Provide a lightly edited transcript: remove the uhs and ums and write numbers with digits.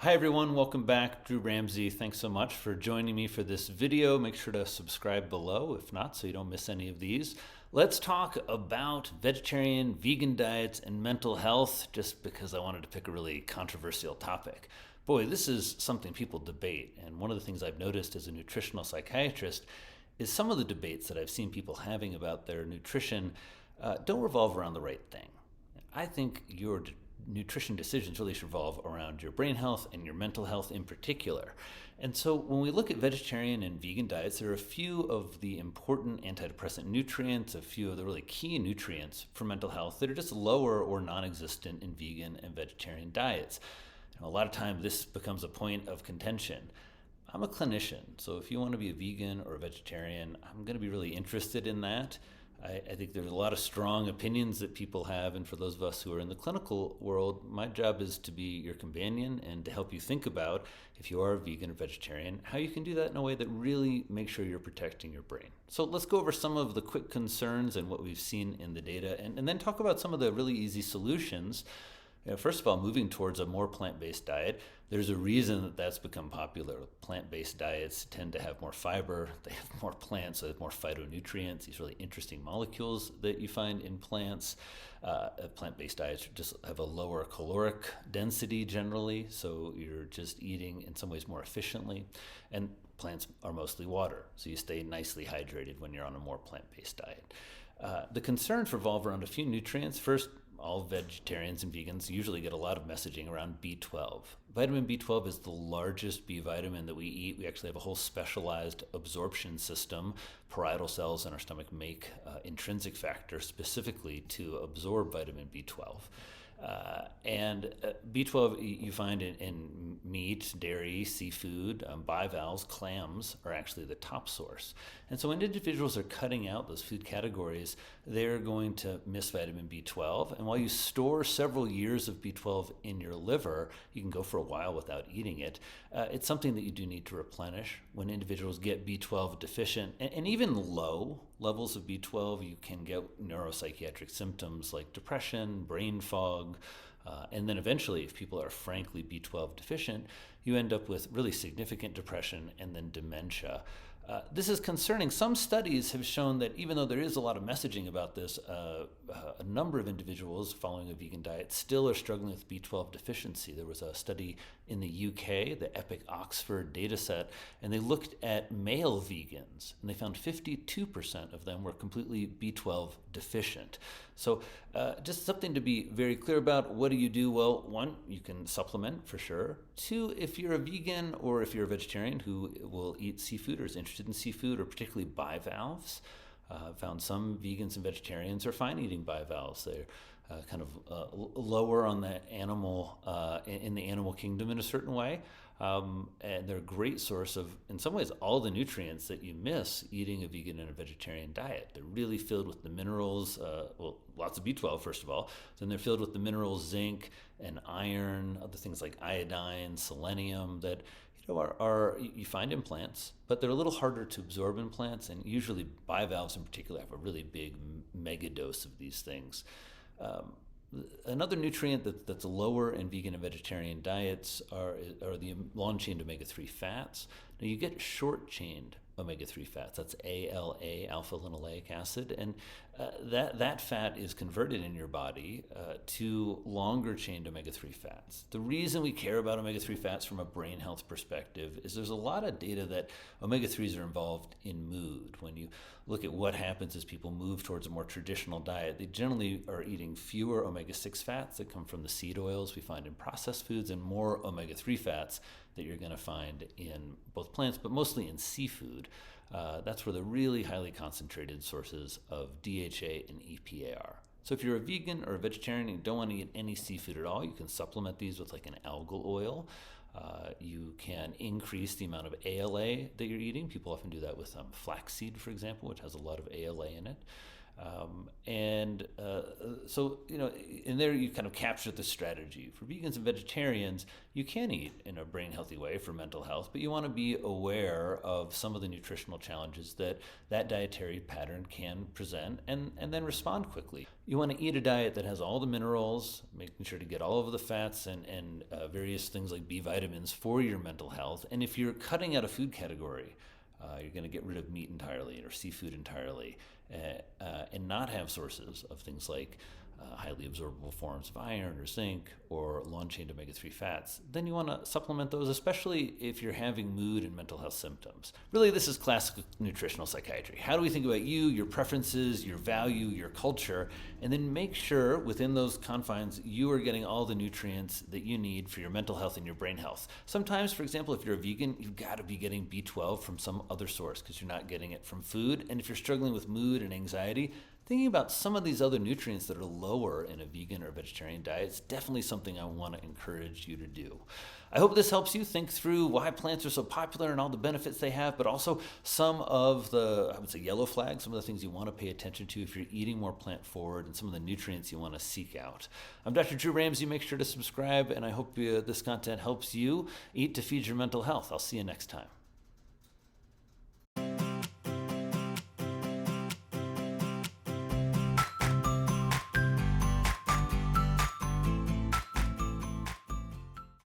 Hi everyone, welcome back. Drew Ramsey. Thanks so much for joining me for this video. Make sure to subscribe below, if not, so you don't miss any of these. Let's talk about vegetarian, vegan diets and mental health, just because I wanted to pick a really controversial topic. Boy, this is something people debate, and one of the things I've noticed as a nutritional psychiatrist is some of the debates that I've seen people having about their nutrition don't revolve around the right thing. I think your nutrition decisions really should revolve around your brain health and your mental health in particular. And so when we look at vegetarian and vegan diets, there are a few of the important antidepressant nutrients, a few of the really key nutrients for mental health that are just lower or non-existent in vegan and vegetarian diets. A lot of times this becomes a point of contention. I'm a clinician, so if you want to be a vegan or a vegetarian, I'm going to be really interested in that. I think there's a lot of strong opinions that people have, and for those of us who are in the clinical world, my job is to be your companion and to help you think about, if you are a vegan or vegetarian, how you can do that in a way that really makes sure you're protecting your brain. So let's go over some of the quick concerns and what we've seen in the data, and then talk about some of the really easy solutions. First of all, moving towards a more plant-based diet, there's a reason that that's become popular. Plant-based diets tend to have more fiber, they have more plants, so they have more phytonutrients, these really interesting molecules that you find in plants. Plant-based diets just have a lower caloric density generally, so you're just eating in some ways more efficiently. And plants are mostly water, so you stay nicely hydrated when you're on a more plant-based diet. The concerns revolve around a few nutrients. First, all vegetarians and vegans usually get a lot of messaging around B12. Vitamin B12 is the largest B vitamin that we eat. We actually have a whole specialized absorption system. Parietal cells in our stomach make intrinsic factor specifically to absorb vitamin B12. And B12 you find in meat, dairy, seafood, bivalves, clams are actually the top source. And so when individuals are cutting out those food categories, they're going to miss vitamin B12. And while you store several years of B12 in your liver, you can go for a while without eating it. It's something that you do need to replenish. When individuals get B12 deficient, and even low levels of B12, you can get neuropsychiatric symptoms like depression, brain fog, and then eventually, if people are frankly B12 deficient, you end up with really significant depression and then dementia. This is concerning. Some studies have shown that even though there is a lot of messaging about this, a number of individuals following a vegan diet still are struggling with B12 deficiency. There was a study in the UK, the EPIC Oxford data set, and they looked at male vegans, and they found 52% of them were completely B12 deficient. So just something to be very clear about. What do you do? Well, one, you can supplement for sure. Two, if you're a vegan or if you're a vegetarian who will eat seafood or is interested in seafood, or particularly bivalves, found some vegans and vegetarians are fine eating bivalves. They're kind of lower on the animal, in the animal kingdom in a certain way. And they're a great source of, in some ways, all the nutrients that you miss eating a vegan and a vegetarian diet. They're really filled with the minerals, well, lots of B12, first of all. Then they're filled with the minerals zinc and iron, other things like iodine, selenium that are you find in plants, but they're a little harder to absorb in plants, and usually bivalves in particular have a really big mega dose of these things. Another nutrient that's lower in vegan and vegetarian diets are the long-chain omega-3 fats. Now you get short-chained omega-3 fats. That's ALA, alpha-linoleic acid, and that fat is converted in your body to longer-chained omega-3 fats. The reason we care about omega-3 fats from a brain health perspective is there's a lot of data that omega-3s are involved in mood. When you look at what happens as people move towards a more traditional diet, they generally are eating fewer omega-6 fats that come from the seed oils we find in processed foods, and more omega-3 fats that you're going to find in both plants, but mostly in seafood. That's where the really highly concentrated sources of DHA and EPA are. So if you're a vegan or a vegetarian and you don't want to eat any seafood at all, you can supplement these with like an algal oil. You can increase the amount of ALA that you're eating. People often do that with flaxseed, for example, which has a lot of ALA in it. So, in there you kind of capture the strategy. For vegans and vegetarians, you can eat in a brain healthy way for mental health, but you want to be aware of some of the nutritional challenges that dietary pattern can present, and then respond quickly. You want to eat a diet that has all the minerals, making sure to get all of the fats and various things like B vitamins for your mental health. And if you're cutting out a food category, you're going to get rid of meat entirely or seafood entirely, and not have sources of things like highly absorbable forms of iron or zinc or long-chain omega-3 fats, then you want to supplement those, especially if you're having mood and mental health symptoms. Really, this is classic nutritional psychiatry. How do we think about you, your preferences, your value, your culture, and then make sure within those confines you are getting all the nutrients that you need for your mental health and your brain health. Sometimes, for example, if you're a vegan, you've got to be getting B12 from some other source because you're not getting it from food. And if you're struggling with mood and anxiety, thinking about some of these other nutrients that are lower in a vegan or vegetarian diet is definitely something I want to encourage you to do. I hope this helps you think through why plants are so popular and all the benefits they have, but also some of the, I would say, yellow flags, some of the things you want to pay attention to if you're eating more plant forward, and some of the nutrients you want to seek out. I'm Dr. Drew Ramsey. Make sure to subscribe, and I hope this content helps you eat to feed your mental health. I'll see you next time.